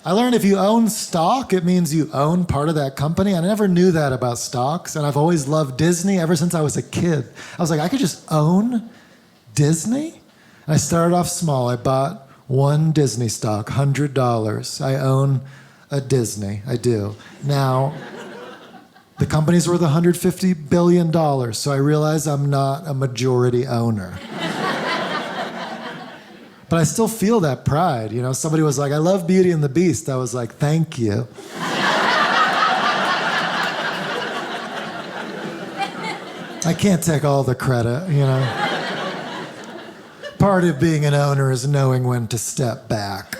I learned if you own stock, it means you own part of that company. I never knew that about stocks, and I've always loved Disney ever since I was a kid. I was like, I could just own Disney? And I started off small. I bought one Disney stock, $100. I own a Disney. I do. Now, the company's worth $150 billion, so I realize I'm not a majority owner. But I still feel that pride. You know, somebody was like, I love Beauty and the Beast. I was like, thank you. I can't take all the credit, you know. Part of being an owner is knowing when to step back.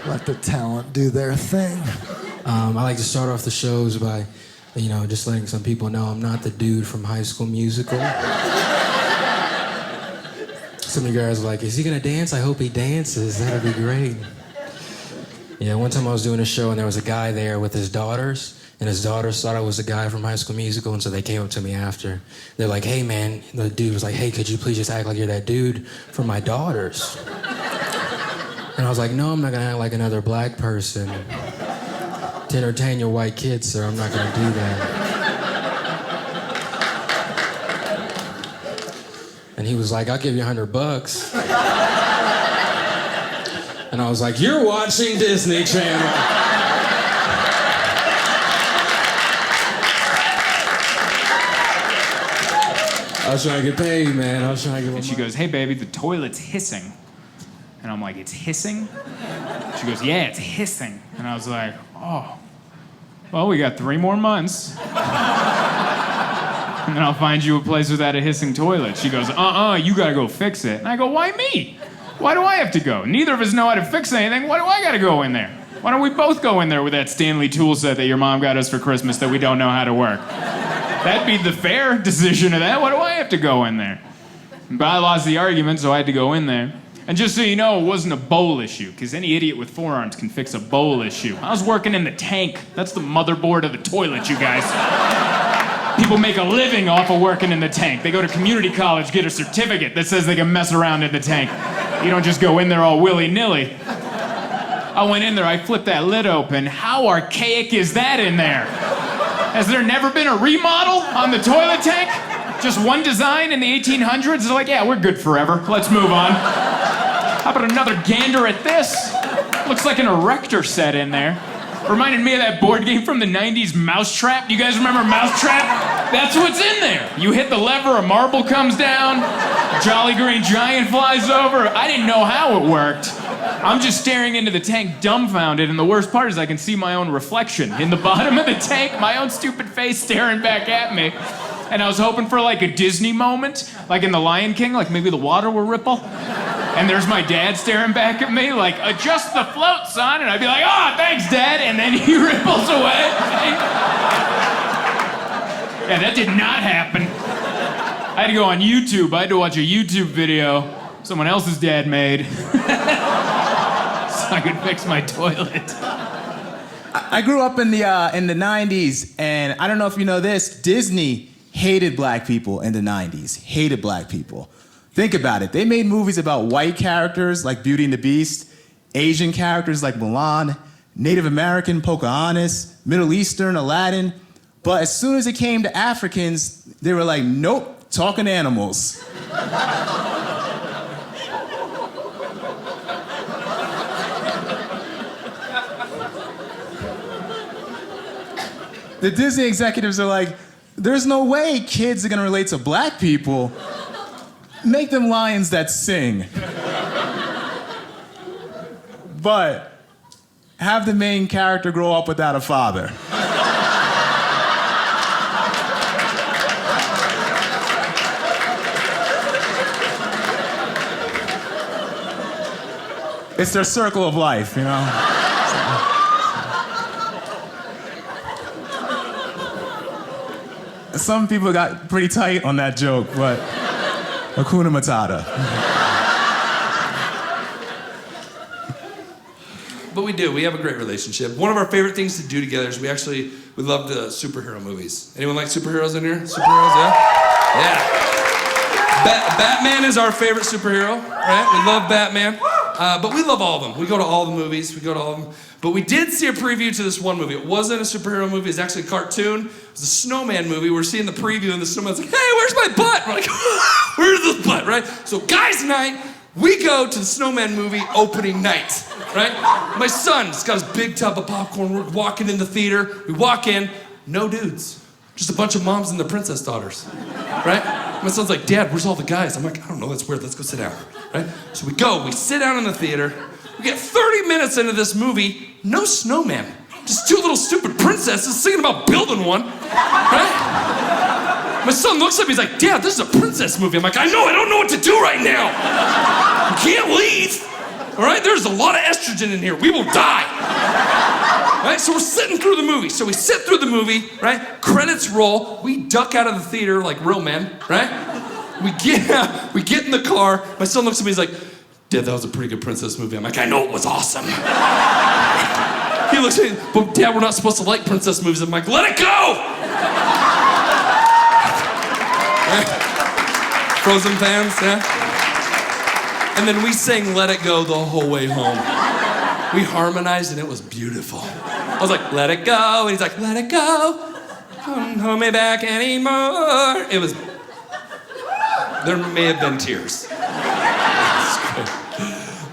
Let the talent do their thing. I like to start off the shows by, just letting some people know I'm not the dude from High School Musical. Some of you guys are like, is he gonna dance? I hope he dances. That'd be great. Yeah, one time I was doing a show and there was a guy there with his daughters, and his daughters thought I was the guy from High School Musical, and so they came up to me after. They're like, hey man, the dude was like, hey, could you please just act like you're that dude from my daughters? And I was like, no, I'm not gonna act like another black person. To entertain your white kids, sir, I'm not gonna do that. And he was like, I'll give you $100. And I was like, you're watching Disney Channel. I was trying to get paid, man. I was trying to get. And she goes, hey, baby, the toilet's hissing. And I'm like, it's hissing? She goes, yeah, it's hissing. And I was like, oh, well, we got 3 more months. And then I'll find you a place without a hissing toilet. She goes, you gotta go fix it. And I go, why me? Why do I have to go? Neither of us know how to fix anything. Why do I gotta go in there? Why don't we both go in there with that Stanley tool set that your mom got us for Christmas that we don't know how to work? That'd be the fair decision of that. Why do I have to go in there? But I lost the argument, so I had to go in there. And just so you know, it wasn't a bowl issue, because any idiot with forearms can fix a bowl issue. I was working in the tank. That's the motherboard of the toilet, you guys. People make a living off of working in the tank. They go to community college, get a certificate that says they can mess around in the tank. You don't just go in there all willy-nilly. I went in there, I flipped that lid open. How archaic is that in there? Has there never been a remodel on the toilet tank? Just one design in the 1800s? They're like, yeah, we're good forever. Let's move on. How about another gander at this? Looks like an erector set in there. Reminded me of that board game from the 90s, Mousetrap. Do you guys remember Mousetrap? That's what's in there. You hit the lever, a marble comes down, a Jolly Green Giant flies over. I didn't know how it worked. I'm just staring into the tank dumbfounded, and the worst part is I can see my own reflection in the bottom of the tank, my own stupid face staring back at me. And I was hoping for like a Disney moment, like in The Lion King, like maybe the water will ripple. And there's my dad staring back at me like, adjust the float, son. And I'd be like, oh, thanks, Dad. And then he ripples away. Yeah, that did not happen. I had to go on YouTube. I had to watch a YouTube video someone else's dad made so I could fix my toilet. I grew up in the 90s, and I don't know if you know this, Disney hated black people in the 90s. Hated black people. Think about it. They made movies about white characters like Beauty and the Beast, Asian characters like Mulan, Native American Pocahontas, Middle Eastern Aladdin. But as soon as it came to Africans, they were like, nope, talking animals. The Disney executives are like, there's no way kids are gonna relate to black people. Make them lions that sing. But have the main character grow up without a father. It's their circle of life, you know? Some people got pretty tight on that joke, but Hakuna Matata. But we do. We have a great relationship. One of our favorite things to do together is we love the superhero movies. Anyone like superheroes in here? Superheroes, yeah? Yeah. Batman is our favorite superhero, right? We love Batman. But we love all of them. We go to all the movies. We go to all of them. But we did see a preview to this one movie. It wasn't a superhero movie. It was actually a cartoon. It was a snowman movie. We're seeing the preview, and the snowman's like, hey, where's my butt? We're like, where's this butt, right? So guys' night, we go to the snowman movie opening night, right? My son's got his big tub of popcorn. We're walking in the theater. We walk in, no dudes. Just a bunch of moms and their princess daughters, right? My son's like, Dad, where's all the guys? I'm like, I don't know, that's weird, let's go sit down, right? So we sit down in the theater, we get 30 minutes into this movie, no snowman. Just two little stupid princesses singing about building one, right? My son looks at me, he's like, Dad, this is a princess movie. I'm like, I don't know what to do right now. We can't leave, all right? There's a lot of estrogen in here, we will die. Right, so we're sitting through the movie. So we sit through the movie, right? Credits roll. We duck out of the theater like real men, right? We get in the car. My son looks at me, he's like, Dad, that was a pretty good princess movie. I'm like, I know, it was awesome. He looks at me, but Dad, we're not supposed to like princess movies. I'm like, let it go! Right? Frozen fans, yeah? And then we sang Let It Go the whole way home. We harmonized and it was beautiful. I was like, let it go. And he's like, let it go. Don't hold me back anymore. It was, there may have been tears.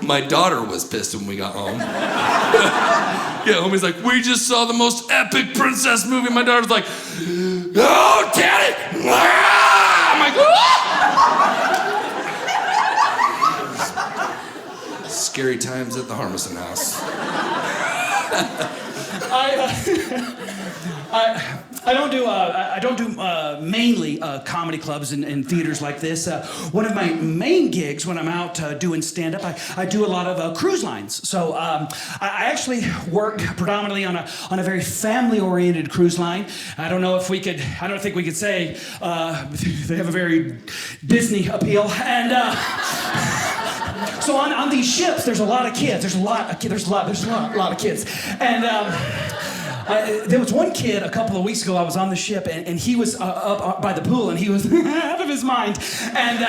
My daughter was pissed when we got home. Yeah, homie's like, we just saw the most epic princess movie. My daughter's like, oh, Daddy. I'm like, ah! Scary times at the Harmison house. I don't do mainly comedy clubs and theaters like this. One of my main gigs when I'm out doing stand-up, I do a lot of cruise lines. So I actually work predominantly on a very family-oriented cruise line. I don't think we could say they have a very Disney appeal. And so on these ships, there's a lot of kids. There's a lot of kids. And there was one kid a couple of weeks ago. I was on the ship, and he was up by the pool, and he was out of his mind. And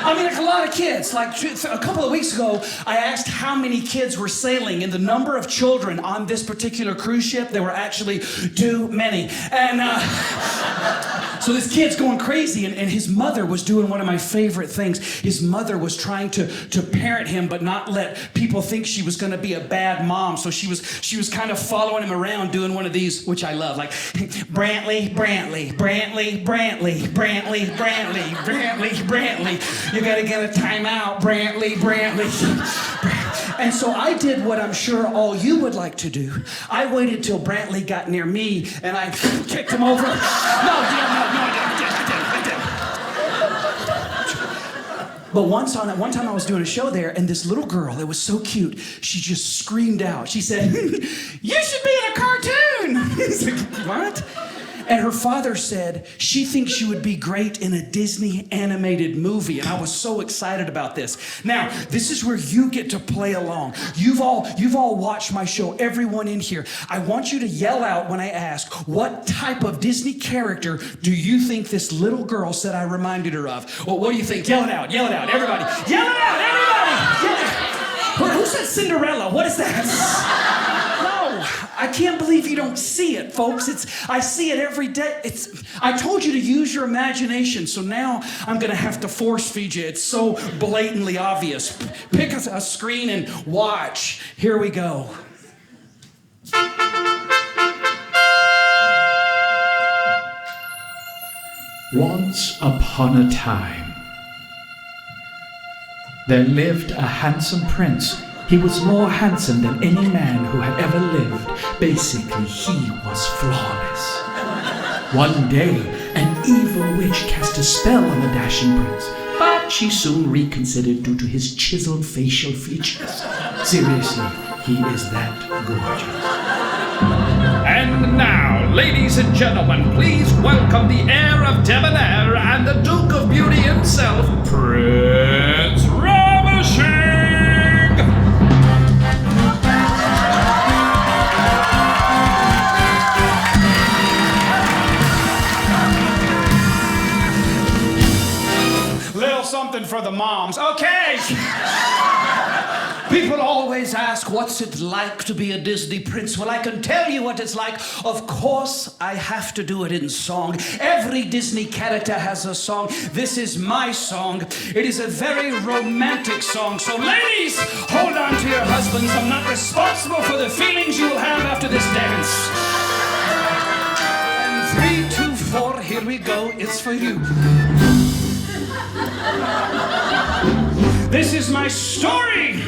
I mean, like a lot of kids. Like a couple of weeks ago, I asked how many kids were sailing, and the number of children on this particular cruise ship, there were actually too many. And so this kid's going crazy, and his mother was doing one of my favorite things. His mother was trying to parent him, but not let people think she was going to be a bad mom. So she was kind of following him around, doing one of these, which I love, like Brantley, Brantley, Brantley, Brantley, Brantley, Brantley, Brantley, Brantley. You got to get a timeout, Brantley, Brantley. And so I did what I'm sure all you would like to do. I waited till Brantley got near me, and I kicked him over. No, I didn't. But one time I was doing a show there, and this little girl, it was so cute, she just screamed out. She said, you should be in a cartoon. He's like, what? And her father said she thinks she would be great in a Disney animated movie. And I was so excited about this. Now, this is where you get to play along. You've all watched my show, everyone in here. I want you to yell out when I ask, what type of Disney character do you think this little girl said I reminded her of? Well, what do you think? Yell it out, everybody. Yell it out, everybody! Yell it. Who said Cinderella? What is that? I can't believe you don't see it, folks. I see it every day. I told you to use your imagination, so now I'm gonna have to force feed you. It's so blatantly obvious. Pick a screen and watch. Here we go. Once upon a time, there lived a handsome prince. He was more handsome than any man who had ever lived. Basically, he was flawless. One day, an evil witch cast a spell on the dashing prince, but she soon reconsidered due to his chiseled facial features. Seriously, he is that gorgeous. And now, ladies and gentlemen, please welcome the heir of Debonair and the Duke of Beauty himself, Prince Ravishing! Something for the moms. Okay. always ask, what's it like to be a Disney prince? Well, I can tell you what it's like. Of course, I have to do it in song. Every Disney character has a song. This is my song. It is a very romantic song. So ladies, hold on to your husbands. I'm not responsible for the feelings you will have after this dance. And 3, 2, 4, here we go. It's for you. This is my story.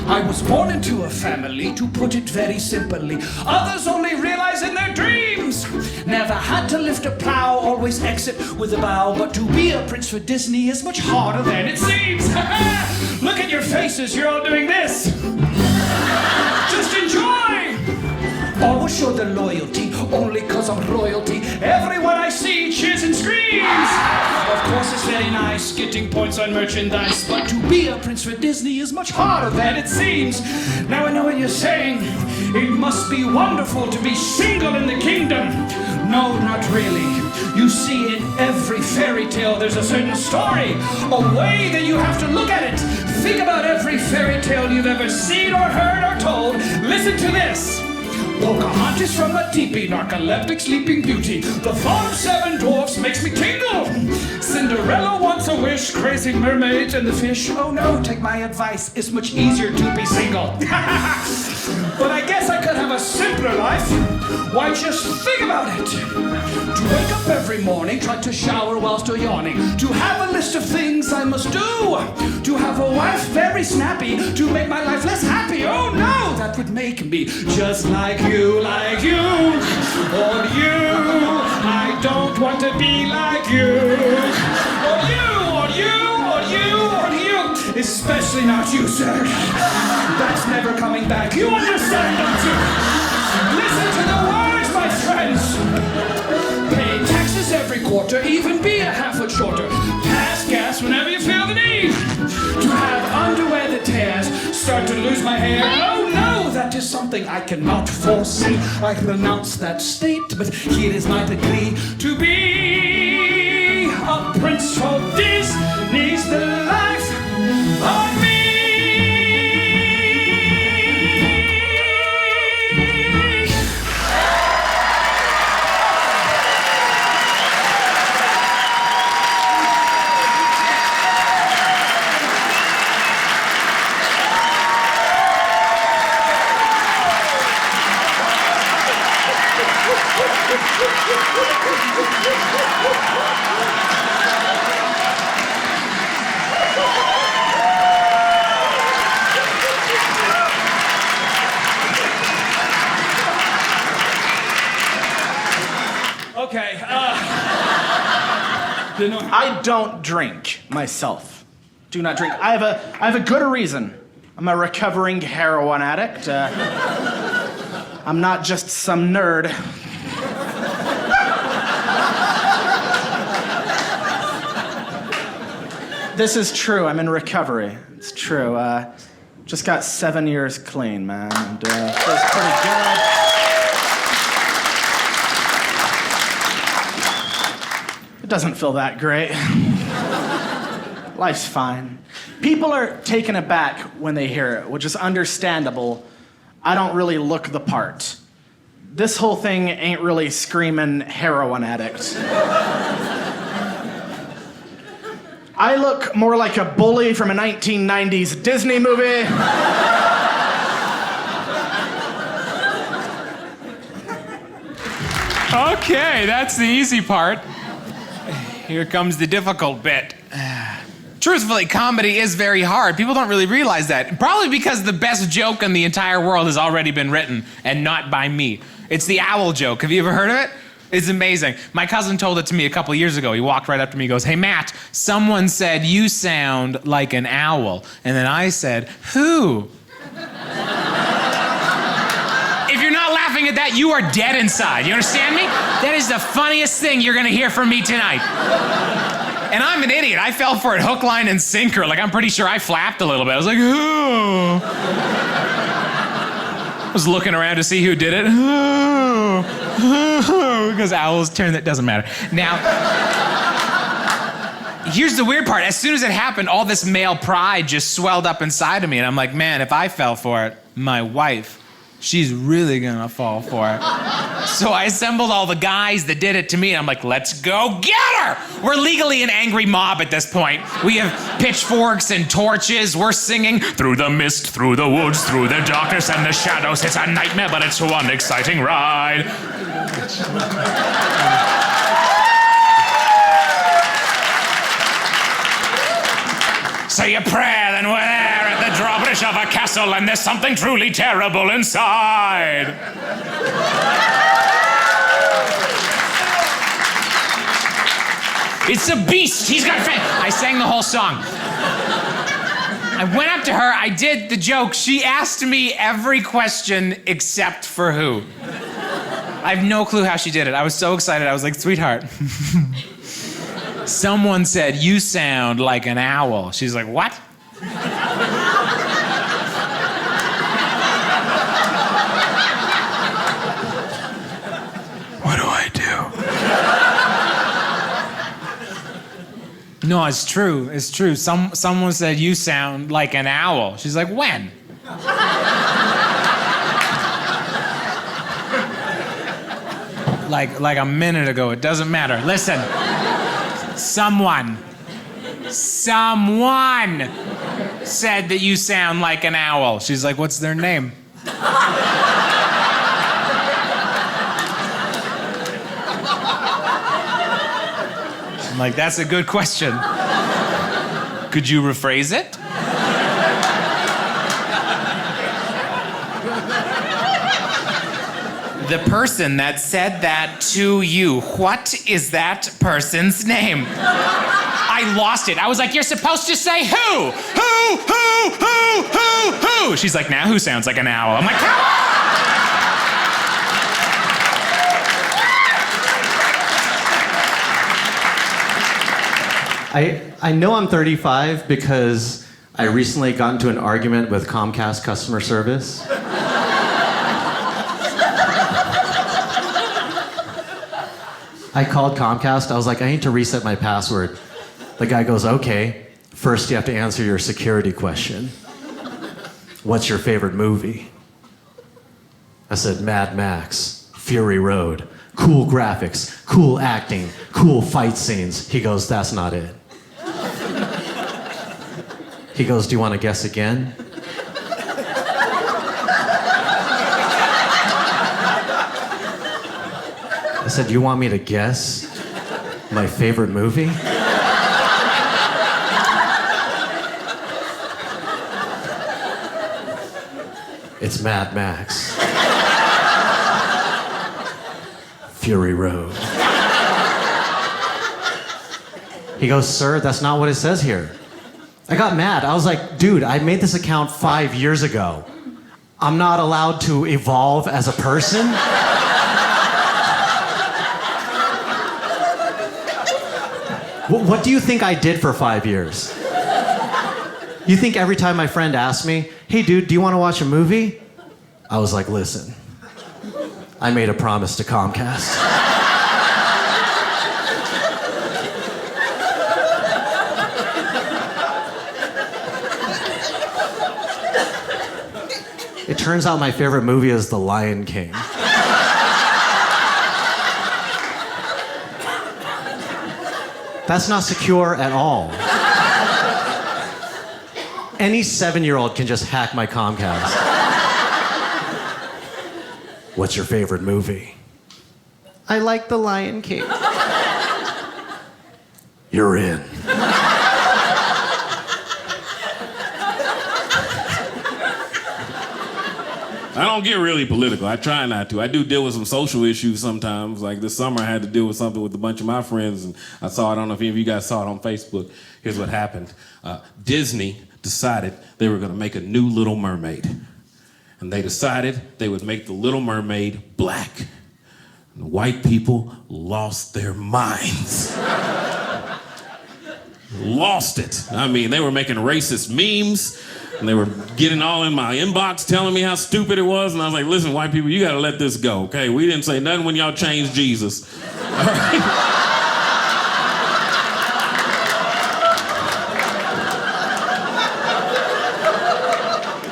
I was born into a family, to put it very simply. Others only realize in their dreams. Never had to lift a plow, always exit with a bow. But to be a prince for Disney is much harder than it seems. Look at your faces, you're all doing this. Just enjoy. Always show their loyalty, only cause I'm royalty. Everyone I see cheers and screams. Of course it's very nice getting points on merchandise, but to be a prince for Disney is much harder than it seems. Now I know what you're saying. It must be wonderful to be single in the kingdom. No, not really. You see, in every fairy tale there's a certain story, a way that you have to look at it. Think about every fairy tale you've ever seen or heard or told. Listen to this. Pocahontas from a teepee, narcoleptic sleeping beauty. The thought of 7 dwarfs makes me tingle. Cinderella wants a wish, crazy mermaids and the fish. Oh no, take my advice, it's much easier to be single. But I guess I could have a simpler life. Why, just think about it. To wake up every morning, try to shower while still yawning. To have a list of things I must do. To have a wife very snappy, to make my life less happy. Oh no, that would make me just like you, like you. Or you, I don't want to be like you. Or you, or you, or you, or you. Especially not you, sir. That's never coming back. You understand, don't you? Listen to the words, my friends. Pay taxes every quarter, even be a half foot shorter. Pass gas whenever you feel the need. To have underwear that tears, start to lose my hair. Oh no, that is something I cannot foresee. I renounce that state, but here is my decree. To be a prince for Disney's the life of me. Okay, I don't drink myself. Do not drink. I have a good reason. I'm a recovering heroin addict. I'm not just some nerd. This is true. I'm in recovery. It's true. Just got 7 years clean, man. And feels pretty good. It doesn't feel that great. Life's fine. People are taken aback when they hear it, which is understandable. I don't really look the part. This whole thing ain't really screaming heroin addict. I look more like a bully from a 1990s Disney movie. Okay, that's the easy part. Here comes the difficult bit. Truthfully, comedy is very hard. People don't really realize that. Probably because the best joke in the entire world has already been written, and not by me. It's the owl joke. Have you ever heard of it? It's amazing. My cousin told it to me a couple years ago. He walked right up to me and goes, "Hey, Matt, someone said you sound like an owl." And then I said, "Who?" If you're not laughing at that, you are dead inside. You understand me? That is the funniest thing you're gonna hear from me tonight. And I'm an idiot. I fell for it hook, line, and sinker. Like, I'm pretty sure I flapped a little bit. I was like, "Oh." I was looking around to see who did it. Oh. Because owls turn, that doesn't matter. Now, here's the weird part. As soon as it happened, all this male pride just swelled up inside of me. And I'm like, man, if I fell for it, my wife, she's really gonna fall for it. So I assembled all the guys that did it to me, and I'm like, let's go get her! We're legally an angry mob at this point. We have pitchforks and torches. We're singing, through the mist, through the woods, through the darkness and the shadows. It's a nightmare, but it's one exciting ride. Say a prayer, then we're there at the drawbridge of a castle, and there's something truly terrible inside. It's a beast. He's got I sang the whole song. I went up to her. I did the joke. She asked me every question except for who. I have no clue how she did it. I was so excited. I was like, sweetheart. Someone said, you sound like an owl. She's like, what? What do I do? No, it's true. It's true. Someone said, you sound like an owl. She's like, when? Like a minute ago. It doesn't matter. Listen. Someone said that you sound like an owl. She's like, what's their name? I'm like, that's a good question. Could you rephrase it? The person that said that to you, what is that person's name? I lost it. I was like, you're supposed to say who? Who? She's like, now who sounds like an owl? I'm like, come on! I know I'm 35 because I recently got into an argument with Comcast customer service. I called Comcast. I was like, I need to reset my password. The guy goes, okay. First, you have to answer your security question. What's your favorite movie? I said, Mad Max, Fury Road. Cool graphics, cool acting, cool fight scenes. He goes, that's not it. He goes, do you want to guess again? I said, do you want me to guess my favorite movie? It's Mad Max. Fury Road. He goes, sir, that's not what it says here. I got mad. I was like, dude, I made this account 5 years ago. I'm not allowed to evolve as a person? What do you think I did for 5 years? You think every time my friend asked me, hey dude, do you want to watch a movie? I was like, listen, I made a promise to Comcast. It turns out my favorite movie is The Lion King. That's not secure at all. Any 7-year-old can just hack my Comcast. What's your favorite movie? I like The Lion King. You're in. I don't get really political. I try not to. I do deal with some social issues sometimes. Like this summer, I had to deal with something with a bunch of my friends, and I saw it. I don't know if any of you guys saw it on Facebook. Here's what happened. Disney decided they were going to make a new Little Mermaid. And they decided they would make the Little Mermaid black. And the white people lost their minds. Lost it. I mean, they were making racist memes. And they were getting all in my inbox telling me how stupid it was. And I was like, listen, white people, you got to let this go, okay? We didn't say nothing when y'all changed Jesus. All right?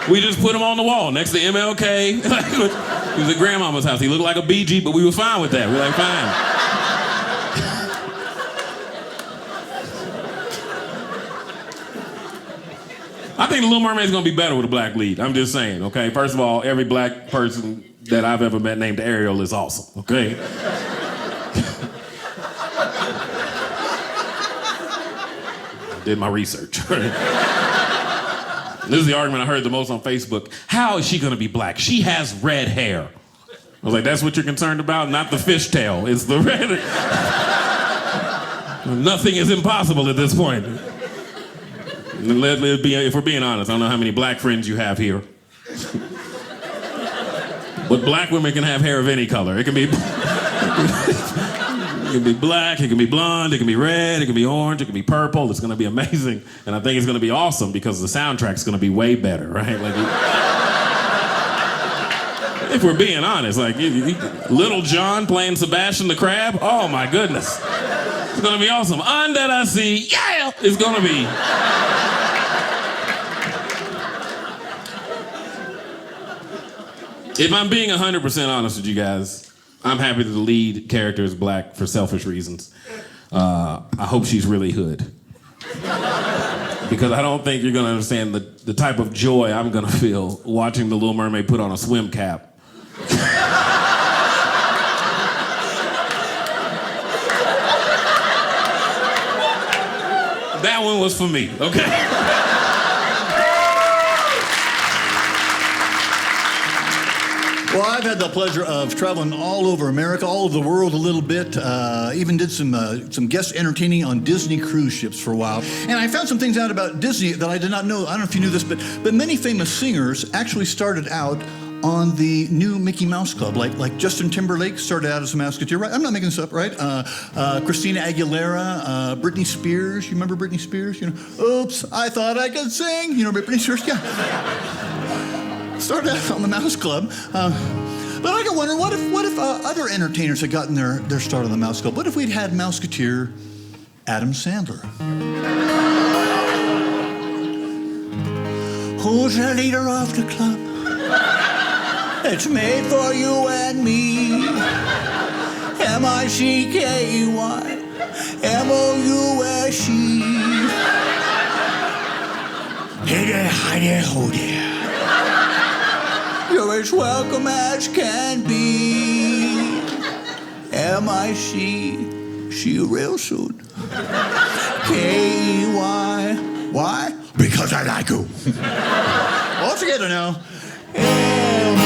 We just put him on the wall next to MLK. He was at grandmama's house. He looked like a BG, but we were fine with that. We were like, fine. I think The Little Mermaid's gonna be better with a black lead. I'm just saying, okay? First of all, every black person that I've ever met named Ariel is awesome, okay? Did my research. This is the argument I heard the most on Facebook. How is she gonna be black? She has red hair. I was like, that's what you're concerned about? Not the fishtail, it's the red. Nothing is impossible at this point. If we're being honest, I don't know how many black friends you have here. But black women can have hair of any color. It can be it can be black, it can be blonde, it can be red, it can be orange, it can be purple. It's gonna be amazing. And I think it's gonna be awesome because the soundtrack's gonna be way better, right? Like, if we're being honest, like Little John playing Sebastian the Crab, oh my goodness. It's gonna be awesome. Under the sea, yeah! It's gonna be. If I'm being 100% honest with you guys, I'm happy that the lead character is black for selfish reasons. I hope she's really hood. Because I don't think you're gonna understand the type of joy I'm gonna feel watching The Little Mermaid put on a swim cap. That one was for me, okay? Well, I've had the pleasure of traveling all over America, all over the world a little bit. Even did some guest entertaining on Disney cruise ships for a while. And I found some things out about Disney that I did not know. I don't know if you knew this, but many famous singers actually started out on the new Mickey Mouse Club. Like Justin Timberlake started out as a Mouseketeer, right? I'm not making this up, right? Christina Aguilera, Britney Spears. You remember Britney Spears? You know, oops, I thought I could sing. You know Britney Spears? Yeah. Started out on the Mouse Club. But I got wondering, what if other entertainers had gotten their start on the Mouse Club? What if we'd had Mouseketeer Adam Sandler? Who's the leader of the club? It's made for you and me. M-I-C-K-E-Y M-O-U-S-E. Hey there, hi there, ho there. You're as welcome as can be. M-I-C, see you real soon. K-E-Y, why? Because I like you. All together now. M-O-U-S-E.